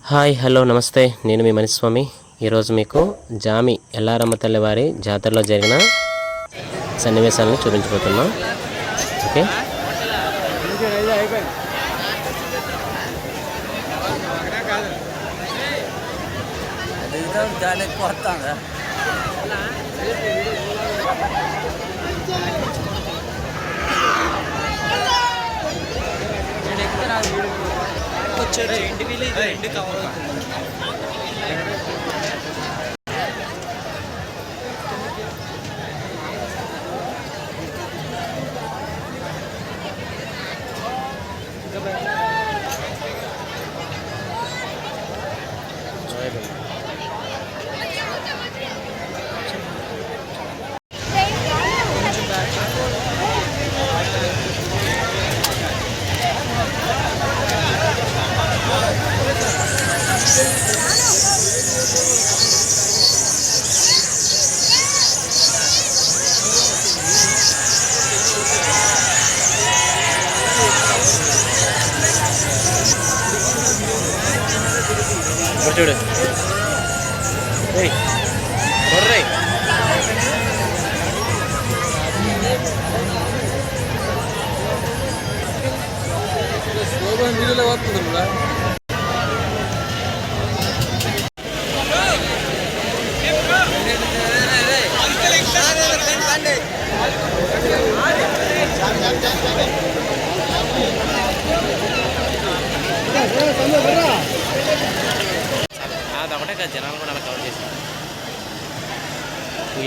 Hi hello నమస్తే, నేను మీ మణిస్వామి. ఈరోజు మీకు జామి ఎల్లారమ్మ తల్లి వారి జాతరలో జరిగిన సన్నివేశాలను చూపించబోతున్నాం. ఓకే, ఇంటికి కవర్ అవుతుంది. చూడు కొర్రై వీడియోలో వస్తుంది కూడా. అదొకటే కదా, జనాలు కూడా అలా కవర్ చేశారు.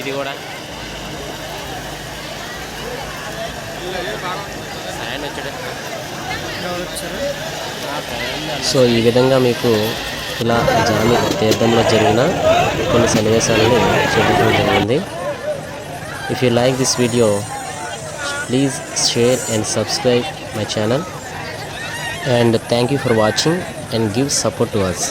ఇది కూడా సాయం వచ్చాడు. సో ఈ విధంగా మీకు ఇలా జామి తీర్థంలో జరిగిన కొన్ని సన్నివేశాలను చూపించడం జరిగింది. If you like this video, please share and subscribe my channel, and thank you for watching and give support to us.